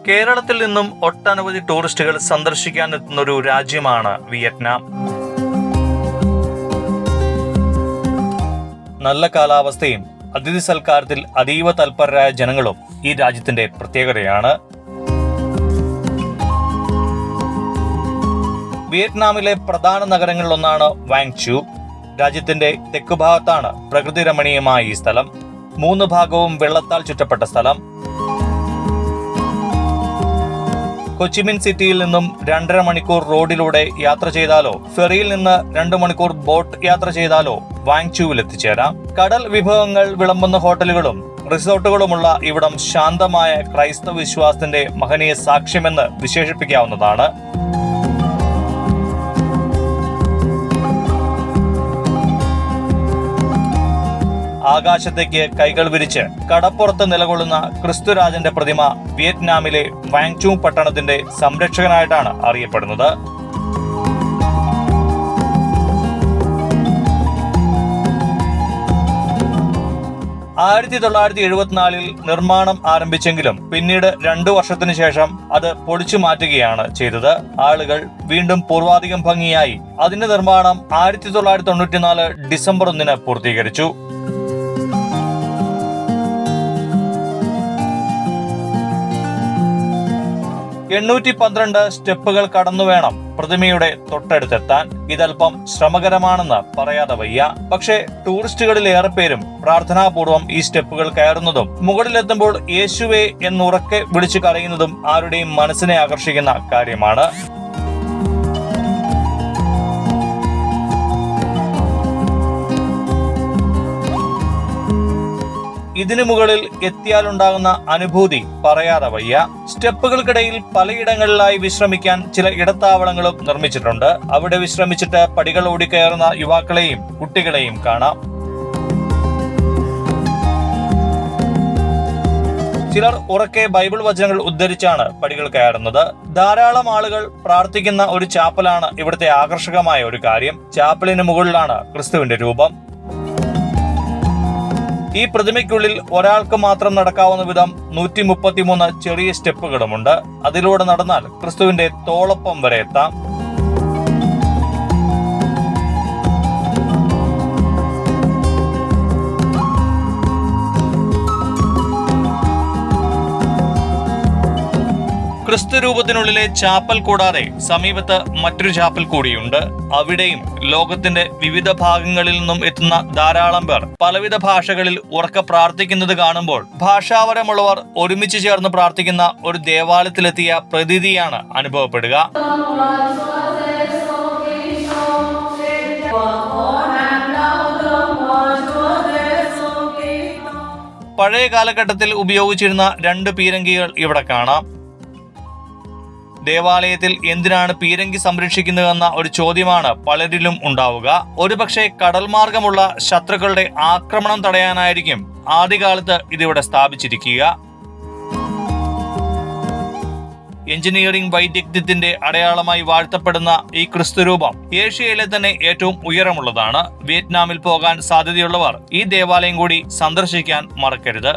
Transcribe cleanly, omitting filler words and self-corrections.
കേരളത്തിൽ നിന്നും ഒട്ടനവധി ടൂറിസ്റ്റുകൾ സന്ദർശിക്കാൻ എത്തുന്ന ഒരു രാജ്യമാണ് വിയറ്റ്നാം. നല്ല കാലാവസ്ഥയും അതിഥി സൽക്കാരത്തിൽ അതീവ തൽപരരായ ജനങ്ങളും ഈ രാജ്യത്തിന്റെ പ്രത്യേകതയാണ്. വിയറ്റ്നാമിലെ പ്രധാന നഗരങ്ങളിലൊന്നാണ് വാങ്ചു. രാജ്യത്തിന്റെ തെക്കുഭാഗത്താണ് പ്രകൃതി രമണീയമായ ഈ സ്ഥലം. 3 ഭാഗവും വെള്ളത്താൽ ചുറ്റപ്പെട്ട സ്ഥലം. കൊച്ചിമിൻ സിറ്റിയിൽ നിന്നും 2.5 മണിക്കൂർ റോഡിലൂടെ യാത്ര ചെയ്താലോ ഫെറിയിൽ നിന്ന് 2 മണിക്കൂർ ബോട്ട് യാത്ര ചെയ്താലോ വാങ്ചുവിൽ എത്തിച്ചേരാം. കടൽ വിഭവങ്ങൾ വിളമ്പുന്ന ഹോട്ടലുകളും റിസോർട്ടുകളുമുള്ള ഇവിടം ശാന്തമായ ക്രൈസ്തവ വിശ്വാസത്തിന്റെ മഹനീയ സാക്ഷ്യമെന്ന് വിശേഷിപ്പിക്കാവുന്നതാണ്. ആകാശത്തേക്ക് കൈകൾ വിരിച്ച് കടപ്പുറത്ത് നിലകൊള്ളുന്ന ക്രിസ്തുരാജന്റെ പ്രതിമ വിയറ്റ്നാമിലെ വാങ്ചു പട്ടണത്തിന്റെ സംരക്ഷകനായിട്ടാണ് അറിയപ്പെടുന്നത്. ആയിരത്തി 1974 നിർമ്മാണം ആരംഭിച്ചെങ്കിലും പിന്നീട് 2 വർഷത്തിനു ശേഷം അത് പൊളിച്ചു മാറ്റുകയാണ് ചെയ്തത്. ആളുകൾ വീണ്ടും പൂർവാധികം ഭംഗിയായി അതിന്റെ നിർമ്മാണം 1994 ഡിസംബർ 1 പൂർത്തീകരിച്ചു. 812 സ്റ്റെപ്പുകൾ കടന്നു വേണം പ്രതിമയുടെ തൊട്ടടുത്തെത്താൻ. ഇതല്പം ശ്രമകരമാണെന്ന് പറയാതെ വയ്യ. പക്ഷേ ടൂറിസ്റ്റുകളിൽ ഏറെ പേരും പ്രാർത്ഥനാപൂർവം ഈ സ്റ്റെപ്പുകൾ കയറുന്നതും മുകളിലെത്തുമ്പോൾ യേശുവേ എന്നുറക്കെ വിളിച്ചു കരയുന്നതും ആരുടെയും മനസ്സിനെ ആകർഷിക്കുന്ന കാര്യമാണ്. ഇതിനു മുകളിൽ എത്തിയാലുണ്ടാകുന്ന അനുഭൂതി പറയാതെ വയ്യ. സ്റ്റെപ്പുകൾക്കിടയിൽ പലയിടങ്ങളിലായി വിശ്രമിക്കാൻ ചില ഇടത്താവളങ്ങളും നിർമ്മിച്ചിട്ടുണ്ട്. അവിടെ വിശ്രമിച്ചിട്ട് പടികൾ ഓടിക്കയറുന്ന യുവാക്കളെയും കുട്ടികളെയും കാണാം. ചിലർ ഉറക്കെ ബൈബിൾ വചനങ്ങൾ ഉദ്ധരിച്ചാണ് പടികൾ കയറുന്നത്. ധാരാളം ആളുകൾ പ്രാർത്ഥിക്കുന്ന ഒരു ചാപ്പലാണ് ഇവിടുത്തെ ആകർഷകമായ ഒരു കാര്യം. ചാപ്പലിന് മുകളിലാണ് ക്രിസ്തുവിന്റെ രൂപം. ഈ പ്രതിമയ്ക്കുള്ളിൽ ഒരാൾക്ക് മാത്രം നടക്കാവുന്ന വിധം 133 ചെറിയ സ്റ്റെപ്പുകളുമുണ്ട്. അതിലൂടെ നടന്നാൽ ക്രിസ്തുവിന്റെ തോളൊപ്പം വരെ എത്താം. ക്രിസ്തു രൂപത്തിനുള്ളിലെ ചാപ്പൽ കൂടാതെ സമീപത്ത് മറ്റൊരു ചാപ്പൽ കൂടിയുണ്ട്. അവിടെയും ലോകത്തിന്റെ വിവിധ ഭാഗങ്ങളിൽ നിന്നും എത്തുന്ന ധാരാളം പേർ പലവിധ ഭാഷകളിൽ ഉറക്കെ പ്രാർത്ഥിക്കുന്നത് കാണുമ്പോൾ ഭാഷാപരമുള്ളവർ ഒരുമിച്ച് ചേർന്ന് പ്രാർത്ഥിക്കുന്ന ഒരു ദേവാലയത്തിലെത്തിയ പ്രതീതിയാണ് അനുഭവപ്പെടുക. പഴയ കാലഘട്ടത്തിൽ ഉപയോഗിച്ചിരുന്ന 2 പീരങ്കികൾ ഇവിടെ കാണാം. ദേവാലയത്തിൽ എന്തിനാണ് പീരങ്കി സംരക്ഷിക്കുന്നതെന്ന ഒരു ചോദ്യമാണ് പലരിലും ഉണ്ടാവുക. ഒരുപക്ഷെ കടൽ മാർഗമുള്ള ശത്രുക്കളുടെ ആക്രമണം തടയാനായിരിക്കും ആദ്യകാലത്ത് ഇതിവിടെ സ്ഥാപിച്ചിരിക്കുക. എഞ്ചിനീയറിംഗ് വൈദഗ്ധ്യത്തിന്റെ അടയാളമായി വാഴ്ത്തപ്പെടുന്ന ഈ ക്രിസ്തുരൂപം ഏഷ്യയിലെ തന്നെ ഏറ്റവും ഉയരമുള്ളതാണ്. വിയറ്റ്നാമിൽ പോകാൻ സാധ്യതയുള്ളവർ ഈ ദേവാലയം കൂടി സന്ദർശിക്കാൻ മറക്കരുത്.